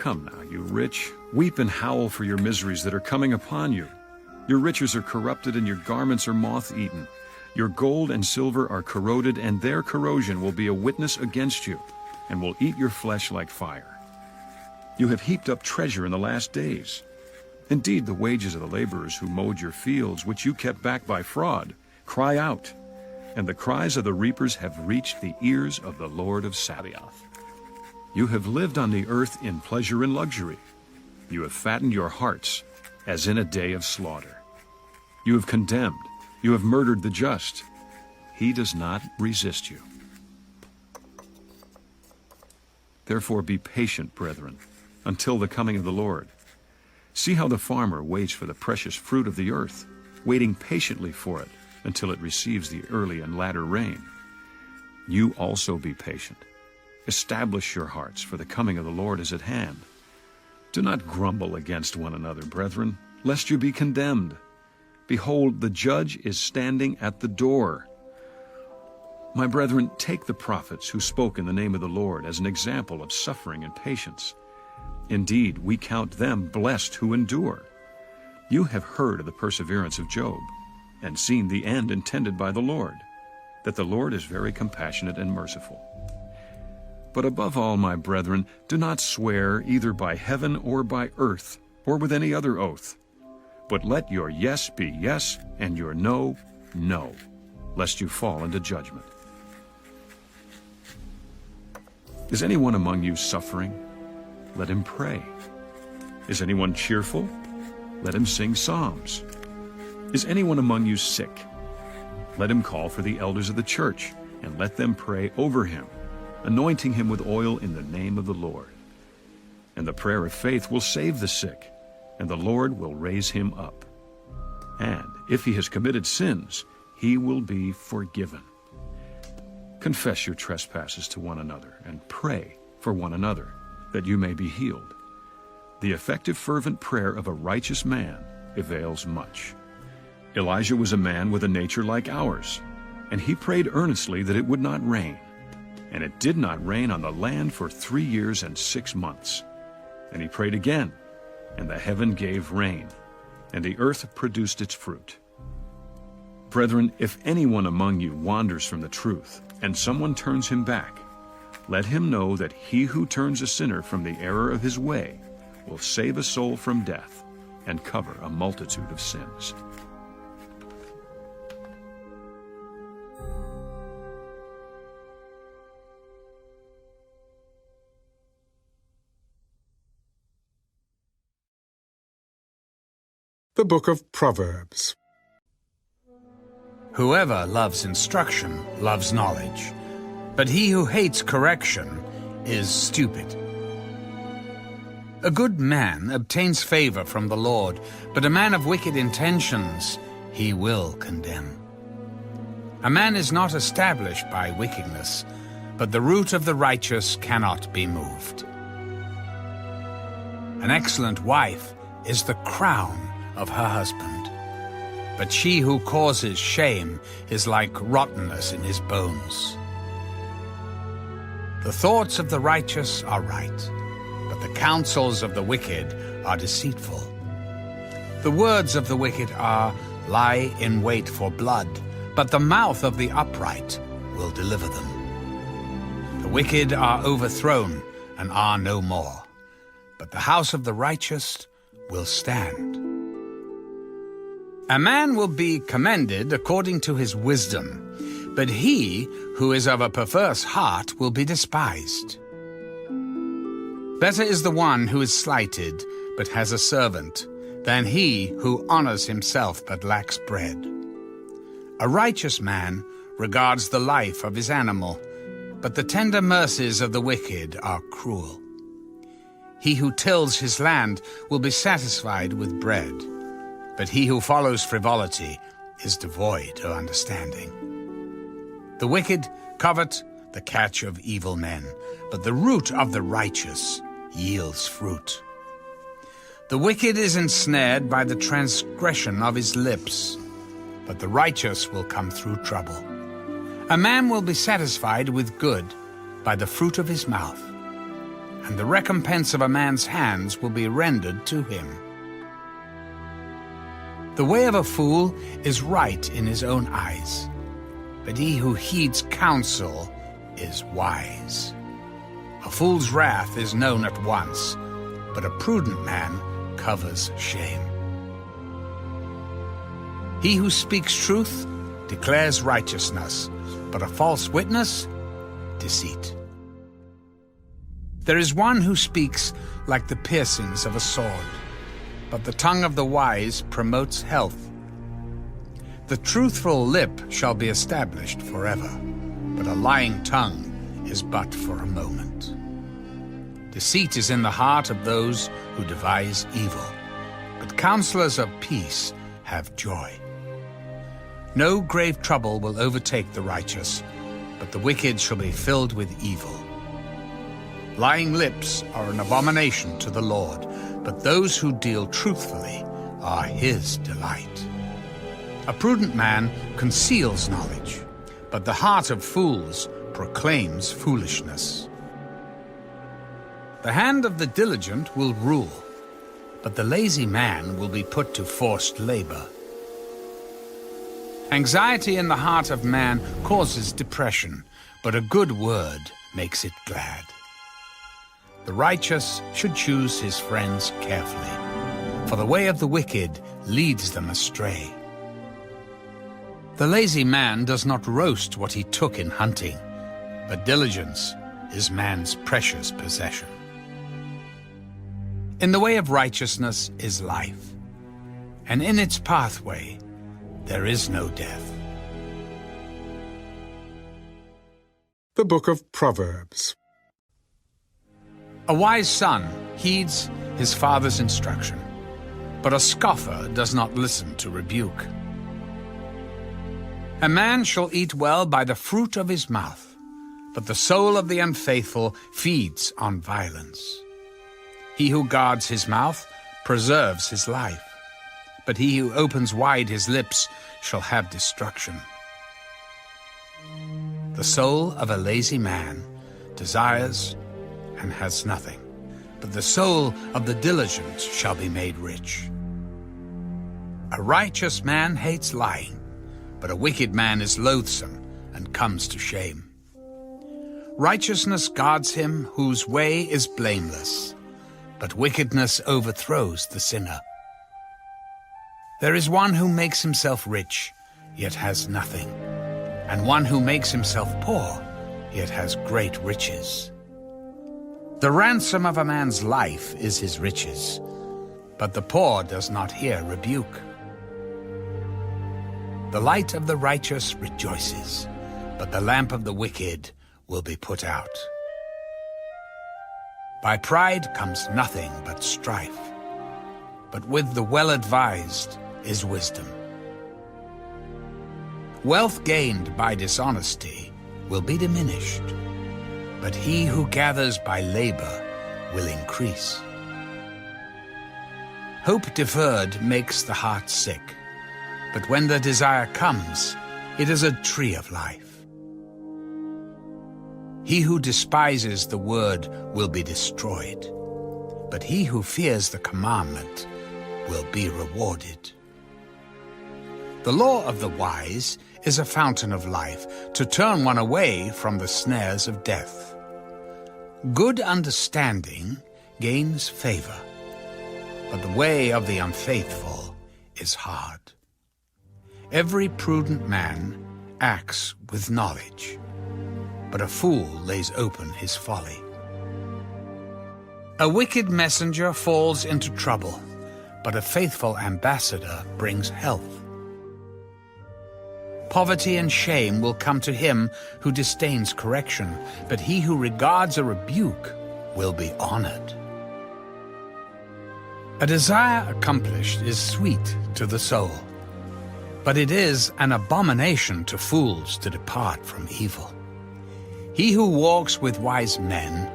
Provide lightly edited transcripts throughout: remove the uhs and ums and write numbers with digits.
Come now, you rich, weep and howl for your miseries that are coming upon you. Your riches are corrupted and your garments are moth-eaten. Your gold and silver are corroded, and their corrosion will be a witness against you, and will eat your flesh like fire. You have heaped up treasure in the last days. Indeed, the wages of the laborers who mowed your fields, which you kept back by fraud, cry out, and the cries of the reapers have reached the ears of the Lord of Sabaoth. You have lived on the earth in pleasure and luxury. You have fattened your hearts as in a day of slaughter. You have condemned, you have murdered the just. He does not resist you. Therefore be patient, brethren, until the coming of the Lord. See how the farmer waits for the precious fruit of the earth, waiting patiently for it until it receives the early and latter rain. You also be patient. Establish your hearts, for the coming of the Lord is at hand. Do not grumble against one another, brethren, lest you be condemned. Behold, the judge is standing at the door. My brethren, take the prophets who spoke in the name of the Lord as an example of suffering and patience. Indeed, we count them blessed who endure. You have heard of the perseverance of Job, and seen the end intended by the Lord, that the Lord is very compassionate and merciful. But above all, my brethren, do not swear either by heaven or by earth, or with any other oath. But let your yes be yes, and your no, no, lest you fall into judgment. Is anyone among you suffering? Let him pray. Is anyone cheerful? Let him sing psalms. Is anyone among you sick? Let him call for the elders of the church, and let them pray over him, anointing him with oil in the name of the Lord. And the prayer of faith will save the sick, and the Lord will raise him up. And if he has committed sins, he will be forgiven. Confess your trespasses to one another, and pray for one another, that you may be healed. The effective fervent prayer of a righteous man avails much. Elijah was a man with a nature like ours, and he prayed earnestly that it would not rain. And it did not rain on the land for 3 years and 6 months. And he prayed again, and the heaven gave rain, and the earth produced its fruit. Brethren, if anyone among you wanders from the truth, and someone turns him back, let him know that he who turns a sinner from the error of his way will save a soul from death and cover a multitude of sins. The Book of Proverbs. Whoever loves instruction loves knowledge, but he who hates correction is stupid. A good man obtains favor from the Lord, but a man of wicked intentions he will condemn. A man is not established by wickedness, but the root of the righteous cannot be moved. An excellent wife is the crown of her husband, but she who causes shame is like rottenness in his bones. The thoughts of the righteous are right, but the counsels of the wicked are deceitful. The words of the wicked lie in wait for blood, but the mouth of the upright will deliver them. The wicked are overthrown and are no more, but the house of the righteous will stand. A man will be commended according to his wisdom, but he who is of a perverse heart will be despised. Better is the one who is slighted, but has a servant, than he who honors himself but lacks bread. A righteous man regards the life of his animal, but the tender mercies of the wicked are cruel. He who tills his land will be satisfied with bread, but he who follows frivolity is devoid of understanding. The wicked covet the catch of evil men, but the root of the righteous yields fruit. The wicked is ensnared by the transgression of his lips, but the righteous will come through trouble. A man will be satisfied with good by the fruit of his mouth. and the recompense of a man's hands will be rendered to him. The way of a fool is right in his own eyes, but he who heeds counsel is wise. A fool's wrath is known at once, but a prudent man covers shame. He who speaks truth declares righteousness, but a false witness, deceit. There is one who speaks like the piercings of a sword, but the tongue of the wise promotes health. The truthful lip shall be established forever, but a lying tongue is but for a moment. Deceit is in the heart of those who devise evil, but counselors of peace have joy. No grave trouble will overtake the righteous, but the wicked shall be filled with evil. Lying lips are an abomination to the Lord, but those who deal truthfully are his delight. A prudent man conceals knowledge, but the heart of fools proclaims foolishness. The hand of the diligent will rule, but the lazy man will be put to forced labor. Anxiety in the heart of man causes depression, but a good word makes it glad. The righteous should choose his friends carefully, for the way of the wicked leads them astray. The lazy man does not roast what he took in hunting, but diligence is man's precious possession. In the way of righteousness is life, and in its pathway there is no death. The Book of Proverbs. A wise son heeds his father's instruction, but a scoffer does not listen to rebuke. A man shall eat well by the fruit of his mouth, but the soul of the unfaithful feeds on violence. He who guards his mouth preserves his life, but he who opens wide his lips shall have destruction. The soul of a lazy man desires and has nothing, but the soul of the diligent shall be made rich. A righteous man hates lying, but a wicked man is loathsome and comes to shame. Righteousness guards him whose way is blameless, but wickedness overthrows the sinner. There is one who makes himself rich, yet has nothing, and one who makes himself poor, yet has great riches. The ransom of a man's life is his riches, but the poor does not hear rebuke. The light of the righteous rejoices, but the lamp of the wicked will be put out. By pride comes nothing but strife, but with the well-advised is wisdom. Wealth gained by dishonesty will be diminished, but he who gathers by labor will increase. Hope deferred makes the heart sick, but when the desire comes, it is a tree of life. He who despises the word will be destroyed, but he who fears the commandment will be rewarded. The law of the wise is a fountain of life, to turn one away from the snares of death. Good understanding gains favor, but the way of the unfaithful is hard. Every prudent man acts with knowledge, but a fool lays open his folly. A wicked messenger falls into trouble, but a faithful ambassador brings health. Poverty and shame will come to him who disdains correction, but he who regards a rebuke will be honored. A desire accomplished is sweet to the soul, but it is an abomination to fools to depart from evil. He who walks with wise men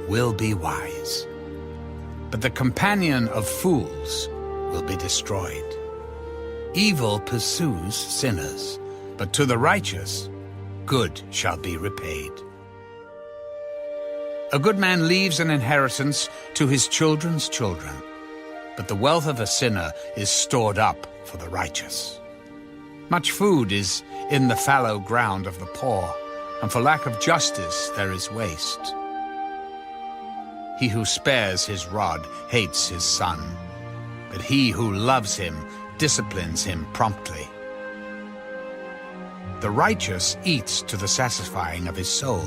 will be wise, but the companion of fools will be destroyed. Evil pursues sinners, but to the righteous good shall be repaid. A good man leaves an inheritance to his children's children, but the wealth of a sinner is stored up for the righteous. Much food is in the fallow ground of the poor, and for lack of justice there is waste. He who spares his rod hates his son, but he who loves him disciplines him promptly. The righteous eats to the satisfying of his soul,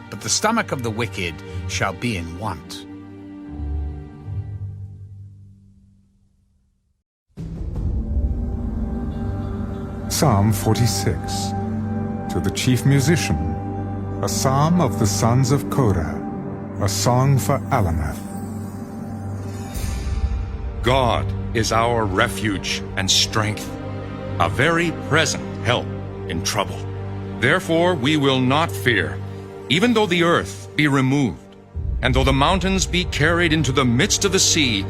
but the stomach of the wicked shall be in want. Psalm 46. To the chief musician, a psalm of the sons of Korah, a song for Alamoth. God is our refuge and strength, a very present help in trouble. Therefore we will not fear, even though the earth be removed, and though the mountains be carried into the midst of the sea,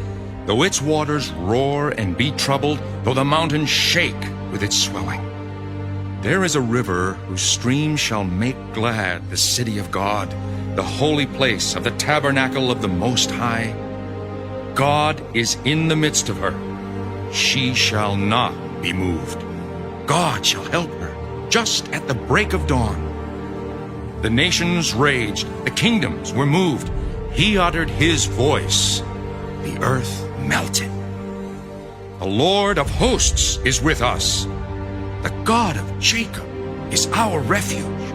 though its waters roar and be troubled, though the mountains shake with its swelling. There is a river whose stream shall make glad the city of God, the holy place of the tabernacle of the Most High. God is in the midst of her. She shall not be moved. God shall help her just at the break of dawn. The nations raged, the kingdoms were moved. He uttered his voice. The earth melted. The Lord of hosts is with us. The God of Jacob is our refuge.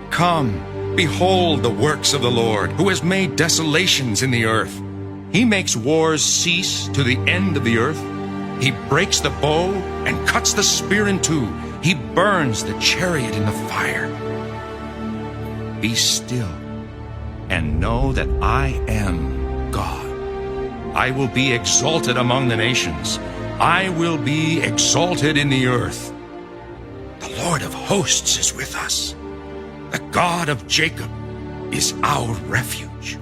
Come, behold the works of the Lord, who has made desolations in the earth. He makes wars cease to the end of the earth. He breaks the bow and cuts the spear in two. He burns the chariot in the fire. Be still and know that I am God. I will be exalted among the nations. I will be exalted in the earth. The Lord of hosts is with us. The God of Jacob is our refuge.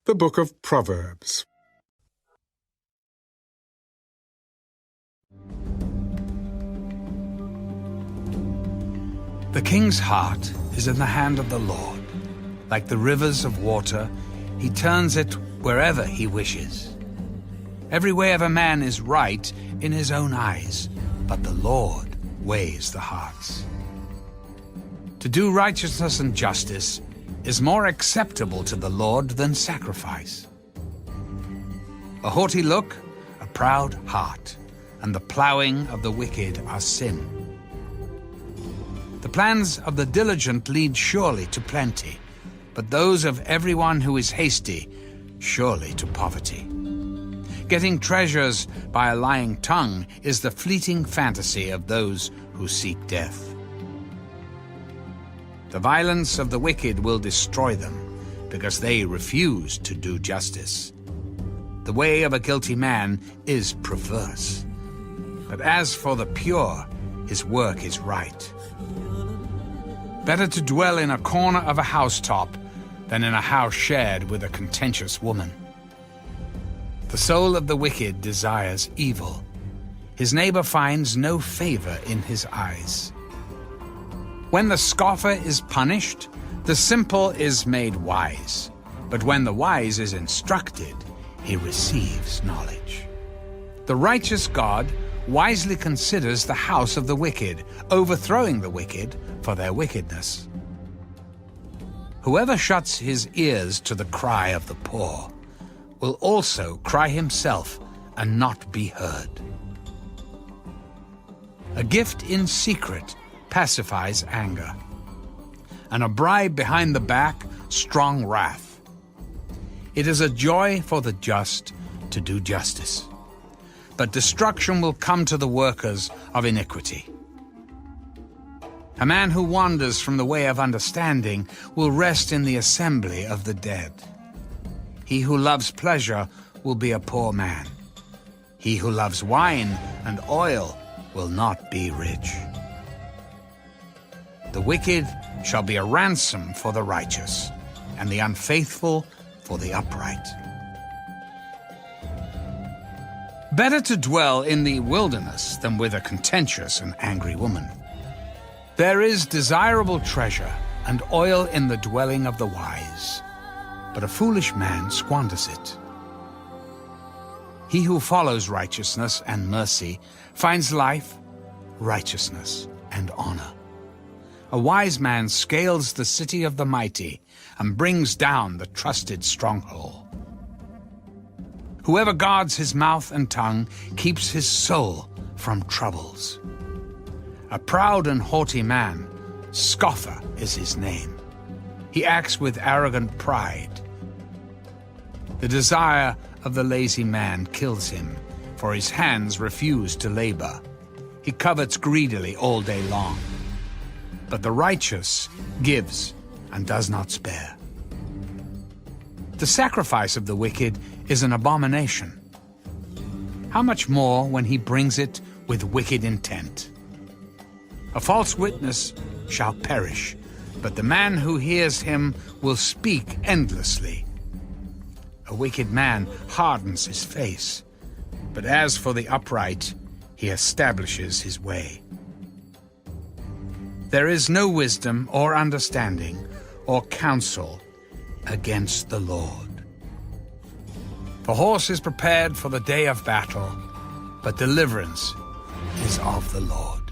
The Book of Proverbs. The king's heart is in the hand of the Lord. Like the rivers of water, he turns it wherever he wishes. Every way of a man is right in his own eyes, but the Lord weighs the hearts. To do righteousness and justice is more acceptable to the Lord than sacrifice. A haughty look, a proud heart, and the plowing of the wicked are sin. The plans of the diligent lead surely to plenty, but those of everyone who is hasty surely to poverty. Getting treasures by a lying tongue is the fleeting fantasy of those who seek death. The violence of the wicked will destroy them, because they refuse to do justice. The way of a guilty man is perverse, but as for the pure, his work is right. Better to dwell in a corner of a housetop than in a house shared with a contentious woman. The soul of the wicked desires evil. His neighbor finds no favor in his eyes. When the scoffer is punished, the simple is made wise. But when the wise is instructed, he receives knowledge. The righteous God wisely considers the house of the wicked, overthrowing the wicked for their wickedness. Whoever shuts his ears to the cry of the poor will also cry himself and not be heard. A gift in secret pacifies anger, and a bribe behind the back strong wrath. It is a joy for the just to do justice, but destruction will come to the workers of iniquity. A man who wanders from the way of understanding will rest in the assembly of the dead. He who loves pleasure will be a poor man. He who loves wine and oil will not be rich. The wicked shall be a ransom for the righteous, and the unfaithful for the upright. Better to dwell in the wilderness than with a contentious and angry woman. There is desirable treasure and oil in the dwelling of the wise, but a foolish man squanders it. He who follows righteousness and mercy finds life, righteousness, and honor. A wise man scales the city of the mighty and brings down the trusted stronghold. Whoever guards his mouth and tongue keeps his soul from troubles. A proud and haughty man, scoffer is his name. He acts with arrogant pride. The desire of the lazy man kills him, for his hands refuse to labor. He covets greedily all day long. But the righteous gives and does not spare. The sacrifice of the wicked is an abomination. How much more when he brings it with wicked intent? A false witness shall perish, but the man who hears him will speak endlessly. A wicked man hardens his face, but as for the upright, he establishes his way. There is no wisdom or understanding or counsel against the Lord. The horse is prepared for the day of battle, but deliverance is of the Lord.